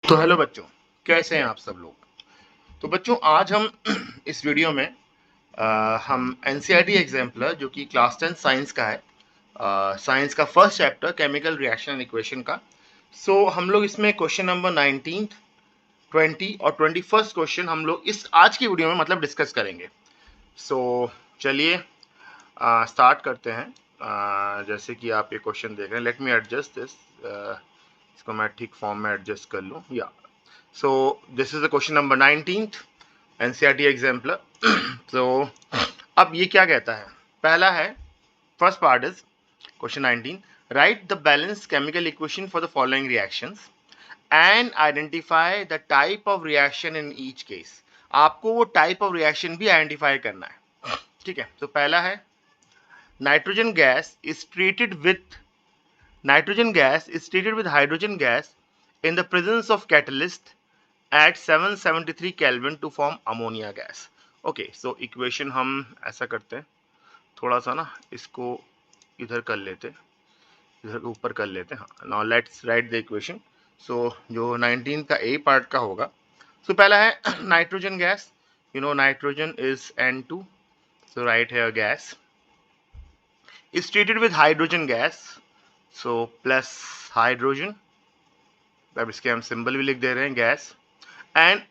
तो हेलो बच्चों, कैसे हैं आप सब लोग। तो बच्चों आज हम इस वीडियो में हम एनसीईआरटी एग्जाम्पलर जो कि क्लास 10 साइंस का है, साइंस का first chapter chemical reaction and equation का। हम लोग इसमें क्वेश्चन नंबर 19, 20 और 21 क्वेश्चन हम लोग इस आज की वीडियो में मतलब डिस्कस करेंगे। चलिए स्टार्ट करते हैं। जैसे कि आप ये क्वेश्चन देख रहे हैं, लेट मी एडजस्ट दिस, इसको मैं ठीक फॉर्म में एडजस्ट कर लूँ या। So this is the question number 19th NCERT exemplar. So अब ये क्या कहता है, पहला है first part is question 19, write the balanced chemical equation for the following reactions and identify the type of reaction in each case. आपको वो type of reaction भी identify करना है, ठीक है। तो पहला है nitrogen gas is treated with hydrogen gas in the presence of catalyst at 773 Kelvin to form ammonia gas. Okay, so equation हम ऐसा करते हैं, थोड़ा सा ना इसको इधर कर लेते, इधर ऊपर कर लेते हैं। हाँ, now let's write the equation. So जो 19 का ए पार्ट का होगा, सो पहला है nitrogen gas, you know nitrogen is N2, so write है gas is treated with hydrogen gas, so plus hydrogen, अब इसके हम सिंबल भी लिख दे रहे हैं gas, and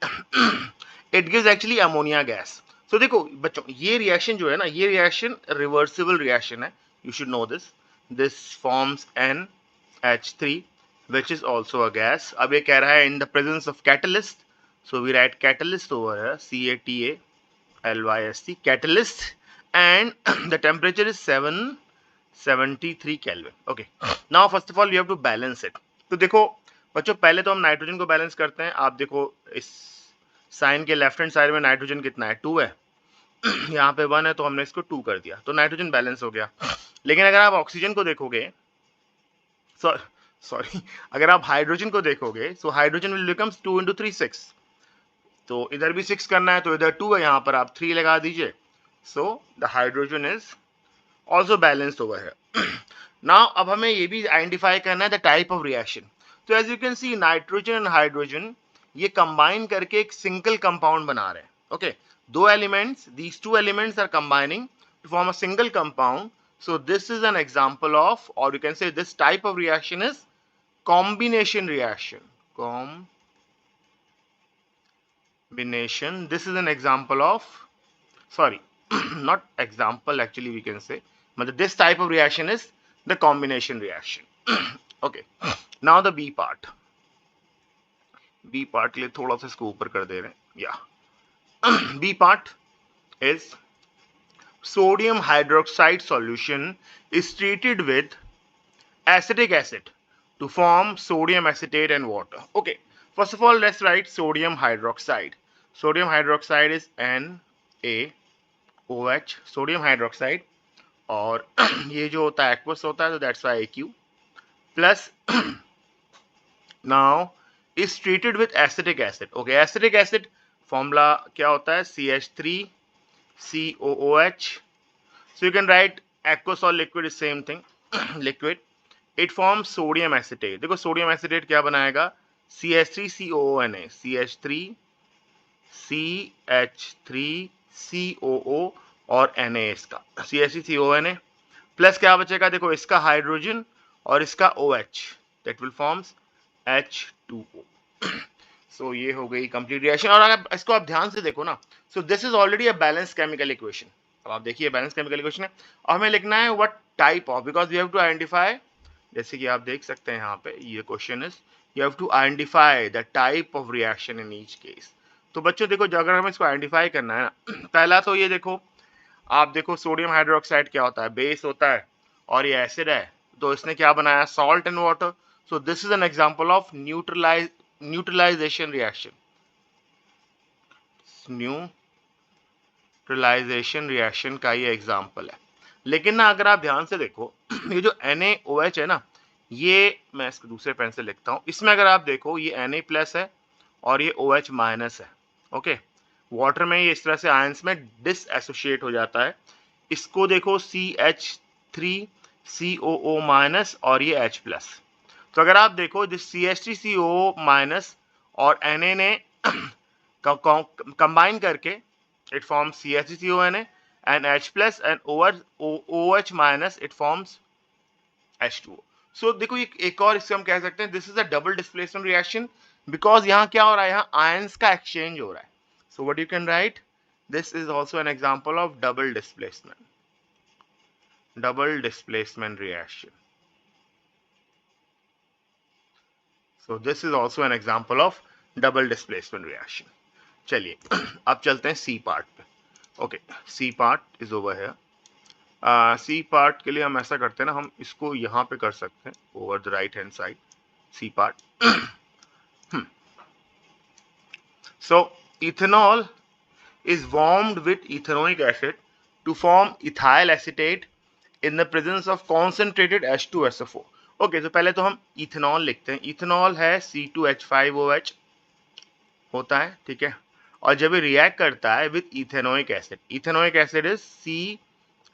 it gives actually ammonia gas. So देखो बच्चों, ये रिएक्शन जो है ना, ये रिएक्शन रिवर्सिबल रिएक्शन है, you should know this. This forms NH3 which is also a gas. अब ये कह रहा है in the presence of catalyst, so we write catalyst over here, CATALYST, catalyst, and the temperature is 773 Kelvin. Okay, now first of all you have to balance it. तो देखो बच्चों, पहले तो हम नाइट्रोजन को बैलेंस करते हैं। आप देखो इस साइन के लेफ्ट हैंड साइड में नाइट्रोजन कितना है, 2 है, यहाँ पे 1 है, तो हमने इसको 2 कर दिया, तो नाइट्रोजन बैलेंस हो गया। लेकिन अगर आप ऑक्सीजन को देखोगे, सॉरी अगर आप हाइड्रोजन को देखोगे, सो हाइड्रोजन विल बिकम्स 2 × 3 6, तो इधर भी 6 करना है, तो इधर 2 है, यहाँ पर आप 3 लगा दीजिए, so the hydrogen is also balanced over here. Now अब हमें ये भी आइडेंटिफाई करना है द टाइप ऑफ रिएक्शन। तो as you can see nitrogen and hydrogen ये कंबाइन करके एक सिंगल कंपाउंड बना रहे हैं। ओके, दो elements, these two elements are combining to form a single compound. So this is an example of, or you can say this type of reaction is combination reaction. Combination. This is an example of, sorry, not example, actually we can say, but this type of reaction is the combination reaction. Okay, now the B part. B part के लिए थोड़ा सा इसको ऊपर कर दे रहे हैं, yeah. B part is sodium hydroxide solution is treated with acetic acid to form sodium acetate and water. Okay, first of all let's write sodium hydroxide. Sodium hydroxide is NaOH, sodium hydroxide, और ये जो होता है aqueous होता है, तो that's why AQ, plus now is treated with acetic acid. Okay, acetic acid formula क्या होता है, CH3COOH. So you can write aqueous or liquid is same thing, liquid. It forms sodium acetate. देखो sodium acetate क्या बनाएगा, CH3COONA, CH3COO और Na इसका, CH3COONA plus क्या बचेगा, देखो इसका हाइड्रोजन और इसका OH, that will forms H2O. So ये हो गई कंप्लीट रिएक्शन। और अगर इसको आप ध्यान से देखो ना, सो this is already a balance chemical equation. अब आप देखिए बैलेंस केमिकल इक्वेशन है, और हमें लिखना है what type of, because we have to identify, जैसे कि आप देख सकते हैं यहाँ पे ये question is you have to identify the type of reaction in each case. तो बच्चों देखो, जो अगर हमें इसको आइडेंटिफाई करना है ना, पहला तो ये देखो, आप देखो सोडियम हाइड्रोक्साइड क्या होता है, बेस होता है, और ये एसिड है, तो इसने क्या बनाया, salt and water. So this is an example of neutralisation reaction, neutralisation reaction का ये एग्जांपल है। लेकिन ना अगर आप ध्यान से देखो, ये जो NaOH है ना, ये मैं इसको दूसरे पेन से लिखता हूँ, इसमें अगर आप देखो ये Na प्लस है और ये OH माइनस है। ओके, वाटर में ये इस तरह से आयंस में डिसएसोशिएट हो जाता है। इसको देखो CH3COO माइनस और ये H प्लस। तो अगर आप देखो दिस CH3COO माइनस और Na ने कंबाइन करके it forms CH3CONA and H plus and OH minus it forms H2O. So देखो ये एक और इससे हम कह सकते हैं this is a double displacement reaction because यहाँ क्या हो रहा है, यहाँ आयंस का एक्सचेंज हो रहा है. So what you can write, this is also an example of double displacement reaction. So this is also an example of double displacement reaction. चलिए अब चलते हैं सी पार्ट पे. Okay, C part is over here. C part के लिए हम ऐसा करते हैं ना, हम इसको यहाँ पे कर सकते हैं over the right hand side. C part. So ethanol is warmed with ethanoic acid to form ethyl acetate in the presence of concentrated H2SO4. Okay, तो पहले तो हम इथेनॉल लिखते हैं. इथेनॉल है C2H5OH होता है, ठीक है. और जब ये रिएक्ट करता है with ethanoic acid, ethanoic acid is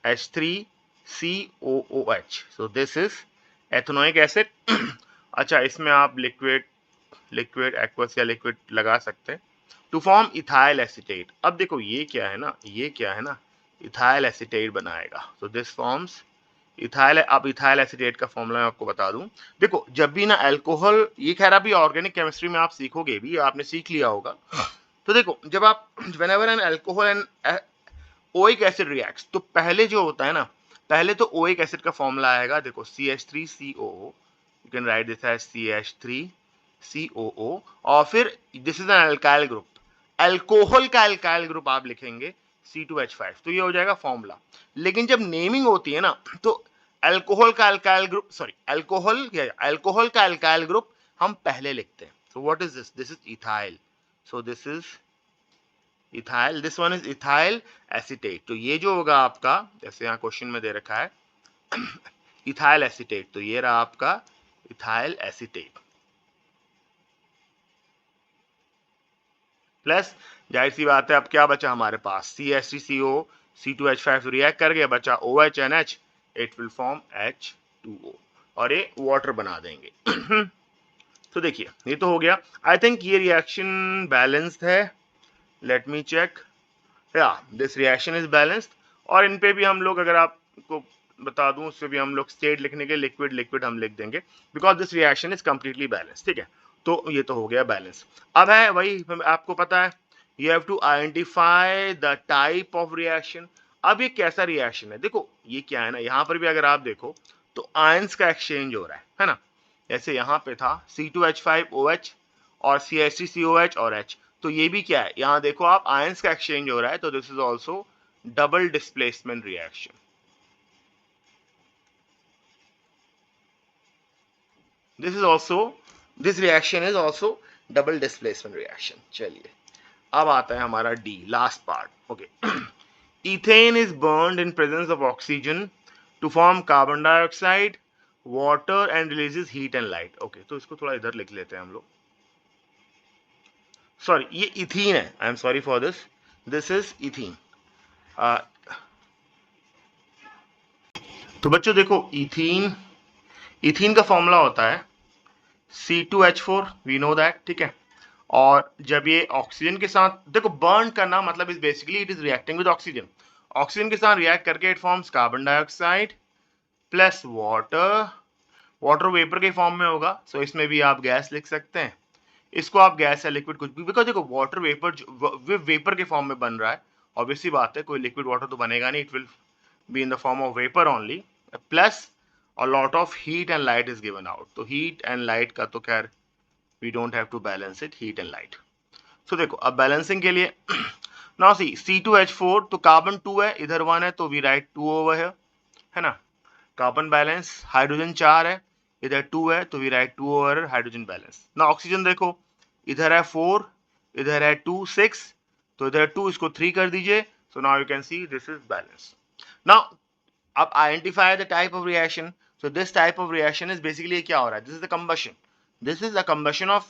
CH3COOH. So this is ethanoic acid. अच्छा, इसमें आप लिक्विड एक्वस या लिक्विड लगा सकते हैं टू फॉर्म इथाइल एसीटेट. अब देखो ये क्या है ना, इथाइल एसीटेट बनाएगा. So this forms ethyl. अब इथाइल एसीटेट का फॉर्मूला मैं आपको बता दूं. देखो जब भी ना अल्कोहल, ये खैर अभी ऑर्गेनिक केमिस्ट्री में आप सीखोगे भी, आपने सीख लिया होगा. तो देखो जब आप whenever an alcohol and oic acid reacts, तो पहले जो होता है ना, पहले तो ओइक एसिड का फॉर्मूला आएगा. देखो CH3COO, you can write this as CH3COO. और फिर this is an alkyl group, alcohol का अल्काइल ग्रुप आप लिखेंगे C2H5. तो ये हो जाएगा फॉर्मूला. लेकिन जब नेमिंग होती है ना, तो अल्कोहल का अल्काइल ग्रुप, सॉरी अल्कोहल का अल्काइल ग्रुप हम पहले लिखते हैं. So what is this, this is ethyl. So this is ethyl, this one is ethyl acetate. तो ये जो होगा आपका, जैसे यहाँ क्वेश्चन में दे रखा है इथाइल एसीटेट, तो ये रहा आपका इथाइल एसीटेट. प्लस जाहिर सी बात है अब क्या बचा हमारे पास, CH3CO, C2H5 रिएक्ट कर गया, बचा OH and H, it will form H2O और ये वाटर बना देंगे. तो देखिए ये तो हो गया. आई थिंक ये रिएक्शन बैलेंस्ड है. Let me check. Yeah this reaction is balanced. और इन पे भी हम लोग, अगर आपको बता दूं, उससे भी हम लोग स्टेट लिखने के लिक्विड हम लिख देंगे because this reaction is completely balanced. ठीक है, तो ये तो हो गया बैलेंस. अब है वही, आपको पता है you have to identify the type of reaction. अब ये कैसा रिएक्शन है, देखो ये क्या है ना, यहाँ पर भी अगर आप देखो तो आयंस का एक्सचेंज हो रहा है ना. जैसे यहाँ पे था C2H5OH और CH3COH और H. तो ये भी क्या है, यहाँ देखो आप आयंस का एक्सचेंज हो रहा है. तो this is also double displacement reaction. This reaction is also double displacement reaction. चलिए अब आता है हमारा D, last part. Okay, ethane is burned in presence of oxygen to form carbon dioxide, water and releases heat and light. Okay, तो इसको थोड़ा इधर लिख लेते हैं हम लोग. सॉरी, ये इथीन है, I am sorry for this is ethene. तो बच्चों देखो इथीन का फॉर्मूला होता है C2H4, वी नो दैट, ठीक है. और जब ये ऑक्सीजन के साथ, देखो बर्न करना मतलब is basically it is reacting with oxygen. Oxygen के साथ रिएक्ट करके it forms carbon dioxide plus water vapour के फॉर्म में होगा. सो इसमें भी आप गैस लिख सकते हैं, इसको आप गैस या लिक्विड कुछ भी, बिकॉज देखो वाटर वेपर के फॉर्म में बन रहा है. ऑब्वियसली बात है, कोई लिक्विड वाटर तो बनेगा नहीं, it will be in the form of vapour only. Plus a lot of heat and light is given out. तो heat and light का तो खैर we don't have to balance it, heat and light. So देखो अब balancing के लिए now see C2H4, तो carbon 2 है, इधर 1 है, तो we write 2 over here, है ना. कार्बन बैलेंस, हाइड्रोजन 4 है, इधर 2 है, तो we write 2 over hydrogen balance. ना ऑक्सीजन देखो इधर है 4, इधर है 2, 6, तो इधर 2, इसको 3 कर दीजिए. So now you can see this is balance. Now अब identify the type of reaction. So this type of reaction is basically क्या हो रहा है, this is the combustion. This is the combustion of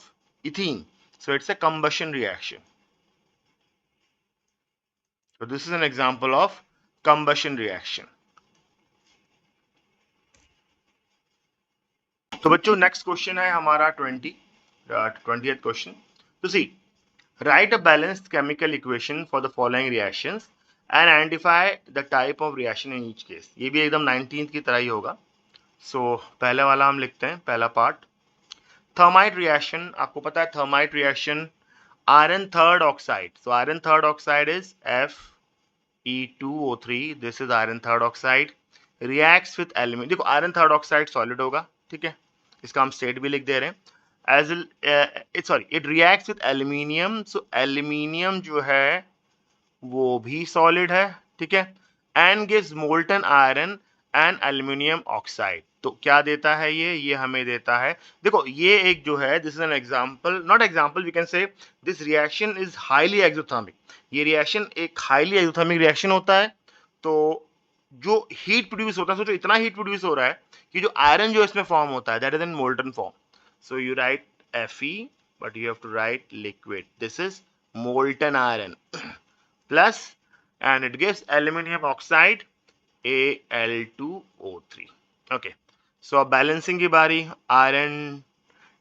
ethene. So it's a combustion reaction. So this is an example of combustion reaction. तो बच्चों next question है हमारा 20th question. तो सी write a balanced chemical equation for the following reactions and identify the type of reaction in each case. ये भी एकदम 19th की तरह ही होगा. So पहले वाला हम लिखते हैं, पहला पार्ट थर्माइट रिएक्शन. आपको पता है thermite reaction iron third oxide. So iron third oxide is Fe2O3. This is iron third oxide. Reacts with aluminium. देखो iron third oxide solid होगा, ठीक है, इसका हम स्टेट भी लिख दे रहे हैं. It reacts with aluminium. So aluminium जो है वो भी solid है, ठीक है, and gives molten iron and aluminium oxide. तो क्या देता है ये हमें देता है, देखो ये एक जो है this is an example, not example, we can say this reaction is highly exothermic. ये रिएक्शन एक हाईली एक्सोथर्मिक रिएक्शन होता है. तो जो हीट प्रोड्यूस होता है, सोचो इतना हीट प्रोड्यूस हो रहा है कि जो आयरन जो इसमें फॉर्म होता है that is in molten form. So you right Fe but you have to write liquid. This is molten iron plus and it gives aluminium oxide Al2O3. okay, so अब बैलेंसिंग की बारी. Iron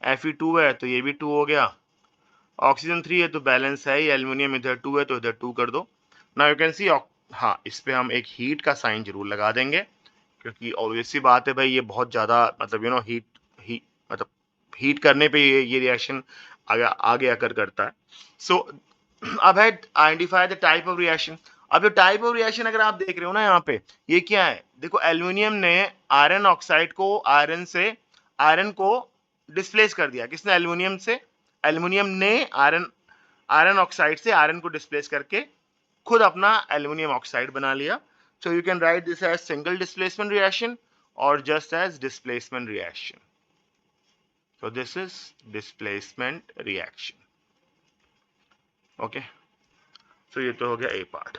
Fe2 है तो ये भी 2 हो गया, oxygen 3 है तो बैलेंस है ही, एल्यूमिनियम इधर 2 है तो इधर 2 कर दो. नाउ यू कैन सी, हाँ इस पे हम एक हीट का साइन जरूर लगा देंगे क्योंकि ऑब्वियसली बात है भाई ये बहुत ज़्यादा मतलब यू नो हीट मतलब हीट करने पे ये रिएक्शन आगे आकर करता है. सो अब है identify the type of reaction. अब जो टाइप ऑफ रिएक्शन अगर आप देख रहे हो ना यहाँ पे, ये क्या है, देखो एल्यूमिनियम ने आयरन ऑक्साइड को आयरन को डिस्प्लेस कर दिया. किसने? एल्यूमिनियम से. एल्यूमिनियम ने आयरन ऑक्साइड से आयरन को डिस्प्लेस करके खुद अपना एल्यूमिनियम ऑक्साइड बना लिया. So you can write this as single displacement reaction और just as displacement reaction. So this is displacement reaction. Okay. So ये तो हो गया A पार्ट.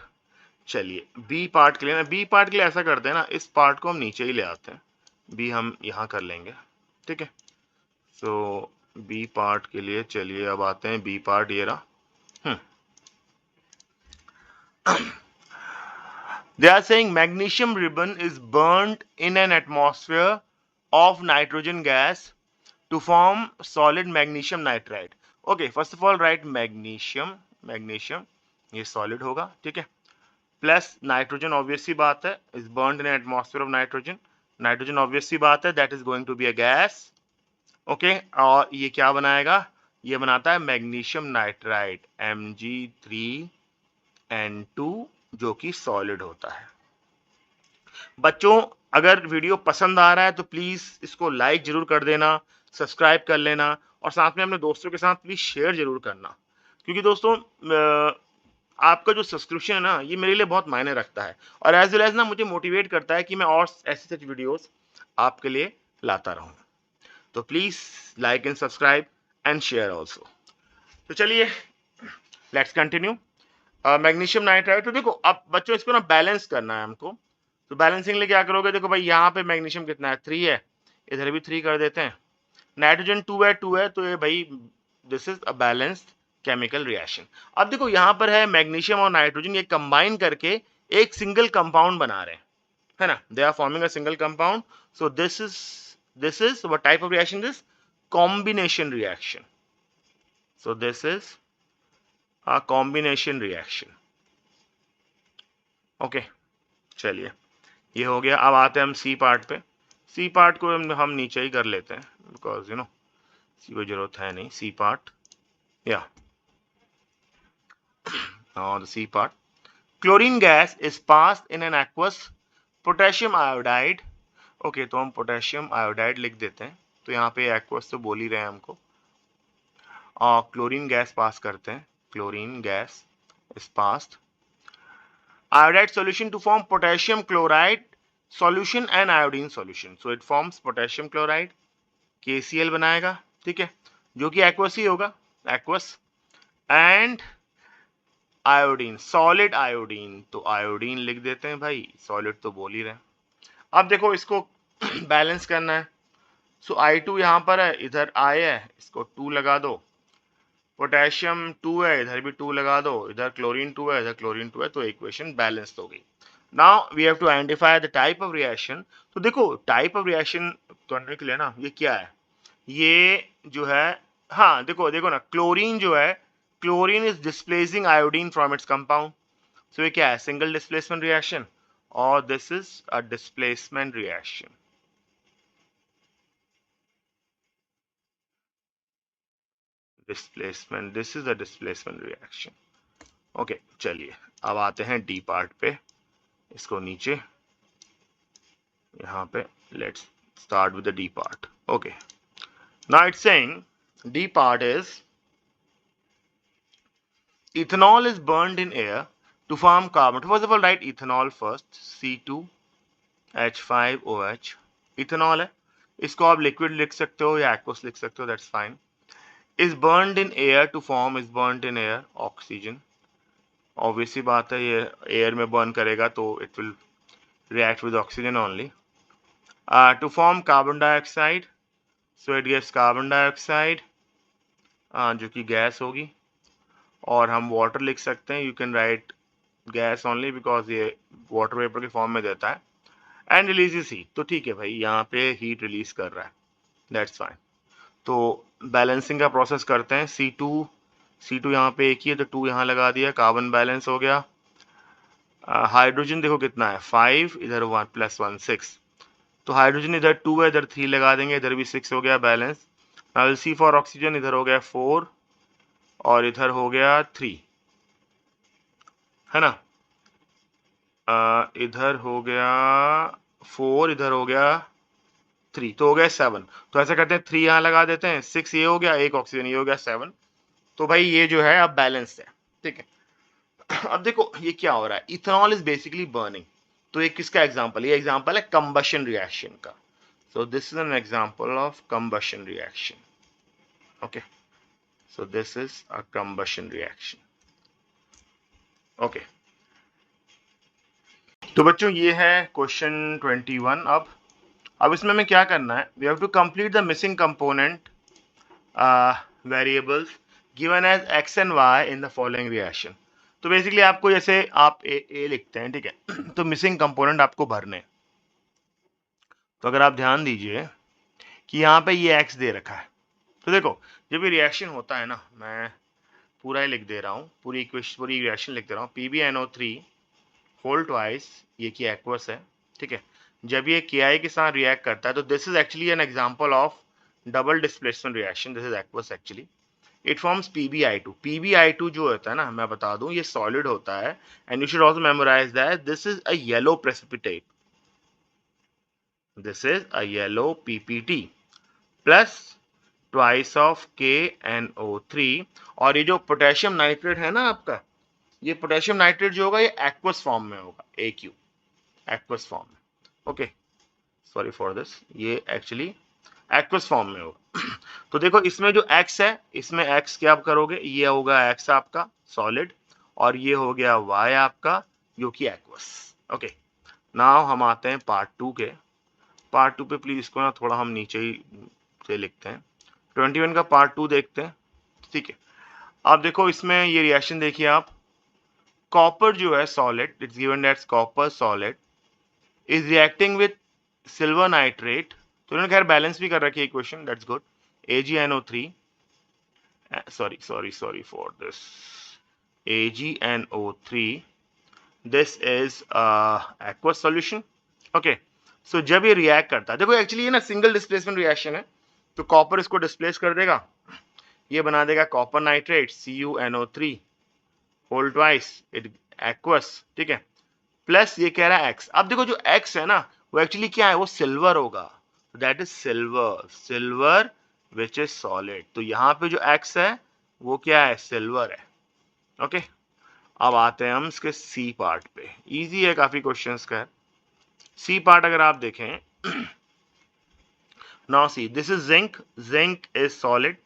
चलिए B पार्ट के लिए ना, B पार्ट के लिए ऐसा करते हैं ना, इस पार्ट को हम नीचे ही ले आते हैं, B हम यहाँ कर लेंगे, ठीक है. So B पार्ट के लिए चलिए अब आते हैं B पार्ट, ये रहा. They are saying magnesium ribbon is burnt in an atmosphere of nitrogen gas to form solid magnesium nitride. Okay, first of all write magnesium ये solid होगा, ठीक है, प्लस नाइट्रोजन ऑब्वियस सी बात है is burned in atmosphere of nitrogen obvious सी बात है that is going to be a gas. Okay, और ये क्या बनाएगा, ये बनाता है मैग्नीशियम नाइट्राइड Mg3N2 जो कि सॉलिड होता है. बच्चों अगर वीडियो पसंद आ रहा है तो प्लीज इसको लाइक जरूर कर देना, सब्सक्राइब कर लेना और साथ में अपने दोस्तों के साथ प्लीज शेयर जरूर करना, क्योंकि दोस्तों आपका जो सब्सक्रिप्शन है ना ये मेरे लिए बहुत मायने रखता है और एज वेल एज ना मुझे मोटिवेट करता है कि मैं और ऐसे सच वीडियोस आपके लिए लाता रहूं. तो please like and subscribe and share also. तो चलिए लेट्स कंटिन्यू. मैग्नीशियम नाइट्राइड, तो देखो अब बच्चों इसको ना बैलेंस करना है हमको. तो बैलेंसिंग लिए क्या करोगे, देखो भाई यहाँ पे मैग्नीशियम कितना है 3 है, इधर भी 3 कर देते हैं. नाइट्रोजन 2 है तो ये भाई this is a balanced chemical reaction. अब देखो यहाँ पर है मैग्नीशियम और नाइट्रोजन ये कंबाइन करके एक सिंगल कंपाउंड बना रहे हैं, है ना, they are forming a single compound. So this is what type of reaction, this combination reaction. So this is a combination reaction. Okay, चलिए ये हो गया. अब आते हैं हम सी पार्ट पे. सी पार्ट को हम नीचे ही कर लेते हैं बिकॉज यू नो सी को जरूरत है नहीं. सी पार्ट या the C part. Chlorine gas is passed in an aqueous potassium iodide. Okay, तो हम पोटेशियम आयोडाइड लिख देते हैं. तो यहाँ पे एक्वस तो बोल ही रहे हैं हमको. क्लोरीन गैस पास करते हैं. Chlorine gas is passed. Iodide solution to form potassium chloride solution and iodine solution. So it forms potassium chloride. KCl बनाएगा, ठीक है, जो कि एक्वस ही होगा, aqueous. And iodine, solid iodine, तो आयोडीन लिख देते हैं भाई, सॉलिड तो बोल ही रहे हैं. अब देखो इसको बैलेंस करना है. सो I2 यहाँ पर है, इधर I है, इसको 2 लगा दो. पोटेशियम 2 है, इधर भी 2 लगा दो. इधर क्लोरीन 2 है, इधर क्लोरीन 2 है, तो इक्वेशन बैलेंस हो गई. Now we have to identify the type of reaction. तो देखो टाइप ऑफ रिएक्शन करने के लिए ना ये क्या है, ये जो है हाँ देखो देखो ना, क्लोरीन जो है, chlorine is displacing iodine from its compound. So ये क्या है, सिंगल डिस्प्लेसमेंट रिएक्शन, और this is a displacement reaction. Displacement, this is a displacement reaction. Okay चलिए अब आते हैं डी पार्ट पे, इसको नीचे यहाँ पे, let's start with the D part. Okay, now it's saying D part is ethanol is burned in air to form carbon. First of all, write ethanol first, C2H5OH, ethanol है, इसको आप liquid लिख सकते हो या एक्वस लिख सकते हो, that's fine. is burned in air to form, is burnt in air, oxygen, obviously बात है ये एयर में बर्न करेगा तो it will react with oxygen only. To form carbon dioxide, so it gives carbon dioxide, जो कि gas होगी, और हम वाटर लिख सकते हैं, you can right gas only because ये वाटर वेपर के फॉर्म में देता है, एंड रिलीजेस हीट, तो ठीक है भाई यहाँ पे हीट रिलीज कर रहा है, दैट्स फाइन। तो बैलेंसिंग का प्रोसेस करते हैं, C2 यहाँ पे एक ही है तो 2 यहाँ लगा दिया, कार्बन बैलेंस हो गया। हाइड्रोजन देखो कितना है, 5, इधर 1 + 1 6, तो हाइड्रोजन इधर 2 है, इधर 3 लगा देंगे, इधर भी 6 हो गया balance. Now see for oxygen, इधर हो गया 4 और इधर हो गया 3, है ना, इधर हो गया 4, इधर हो गया 3, तो हो गया 7। तो ऐसा करते हैं 3 यहाँ लगा देते हैं, 6 ये हो गया, एक ऑक्सीजन ये हो गया 7। तो भाई ये जो है अब बैलेंस है, ठीक है। अब देखो ये क्या हो रहा है, इथेनॉल इज बेसिकली बर्निंग, तो ये किसका एग्जांपल, ये एग्जांपल है कंबशन रिएक्शन का। सो this is an example of combustion reaction, okay, so this is a combustion reaction, okay. तो बच्चों ये है क्वेश्चन 21। अब इसमें हमें क्या करना है, we have to complete the missing component variables given as x and y in the following reaction. तो बेसिकली आपको जैसे आप ए लिखते हैं, ठीक है, तो मिसिंग कंपोनेंट आपको भरने। तो अगर आप ध्यान दीजिए कि यहाँ पे ये x दे रखा है, तो देखो जब ये रिएक्शन होता है ना, मैं पूरा ही लिख दे रहा हूँ, पूरी रिएक्शन लिख दे रहा हूँ, PbNO3 होल ट्वाइस, ये की एक्वस है, ठीक है, जब ये Ki के साथ रिएक्ट करता है तो this is actually an example of double displacement reaction, this is aqueous actually, it forms PbI2। PbI2 जो होता है ना, मैं बता दूं ये सॉलिड होता है, and you should also memorise that this is a yellow precipitate, this is a yellow PPT plus twice of KNO3, और ये जो पोटेशियम नाइट्रेट है ना आपका, ये पोटेशियम नाइट्रेट जो होगा ये एक्वस फॉर्म में होगा, AQ एक्वस फॉर्म में, ओके, सॉरी फॉर दिस, ये एक्चुअली एक्वस फॉर्म में होगा। तो देखो इसमें जो x है, इसमें x क्या आप करोगे, ये होगा x आपका सॉलिड, और ये हो गया y आपका जो कि एक्वस, ओके। नाउ हम आते हैं पार्ट 2 के, पार्ट 2 पे प्लीज इसको ना थोड़ा हम नीचे ही से लिखते हैं, 21 का पार्ट 2 देखते हैं, ठीक है। अब देखो इसमें ये रिएक्शन देखिए आप, कॉपर जो है solid, it's given that's copper solid is reacting with silver nitrate, तो उन्होंने खैर बैलेंस भी कर रखी है equation, that's good, AgNO3, sorry for this, AgNO3, this is aqueous solution, okay। सो जब ये रिएक्ट करता है, देखो एक्चुअली ये ना सिंगल डिस्प्लेसमेंट रिएक्शन है, तो कॉपर इसको डिस्प्लेस कर देगा, ये बना देगा copper nitrate CuNO3 whole twice, it aqueous, ठीक है, प्लस ये कह रहा है x। अब देखो जो x है ना वो एक्चुअली क्या है, वो सिल्वर होगा, that is silver which is solid, तो यहाँ पे जो x है वो क्या है, सिल्वर है, ओके। अब आते हैं हम इसके सी पार्ट पे, इजी है काफी क्वेश्चंस का। सी पार्ट अगर आप देखें, now see this is zinc is solid,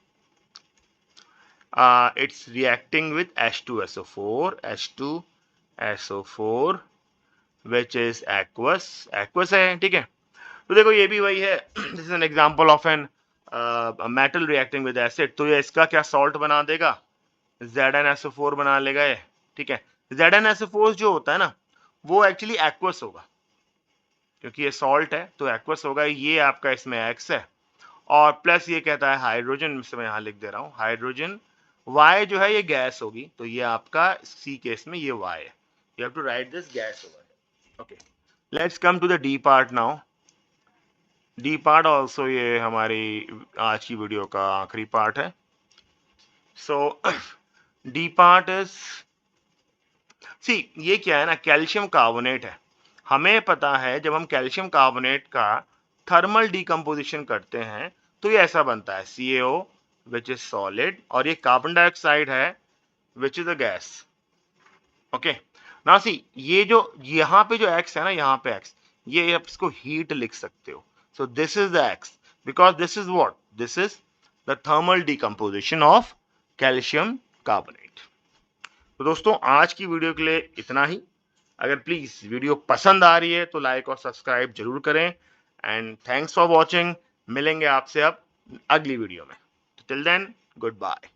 it's reacting with H2SO4 which is aqueous है, ठीक है। तो देखो ये भी वही है, this is an example of an metal reacting with acid, तो ये इसका क्या सॉल्ट बना देगा, ZnSO4 बना लेगा ये, ठीक है। ZnSO4 जो होता है ना वो एक्चुअली एक्वस होगा, क्योंकि ये सॉल्ट है तो एक्वस होगा, ये आपका इसमें X है, और प्लस ये कहता है हाइड्रोजन, से मैं यहाँ लिख दे रहा हूँ हाइड्रोजन, Y जो है ये गैस होगी, तो ये आपका C केस में ये Y है, you have to write this gas over. Okay, let's come to the D part now. D part also ये हमारी आज की वीडियो का आखिरी पार्ट है। So D part is, see ये क्या है ना, कैल्शियम कार्बोनेट है। हमें पता है जब हम कैल्शियम कार्बोनेट का थर्मल डिकम्पोजिशन करते हैं तो ये ऐसा बनता है CaO विच इज सॉलिड, और ये कार्बन डाइऑक्साइड है which is a gas. Okay, ना सी ये जो यहाँ पे जो X है ना, यहाँ पे X, ये आप इसको हीट लिख सकते हो। सो this is the X because this is what, this is the thermal decomposition of calcium carbonate. तो दोस्तों आज की वीडियो के लिए इतना ही। अगर प्लीज वीडियो पसंद आ रही है तो लाइक और सब्सक्राइब जरूर करें, एंड थैंक्स फॉर वॉचिंग। मिलेंगे आपसे अब अगली वीडियो में, टिल देन गुड बाय।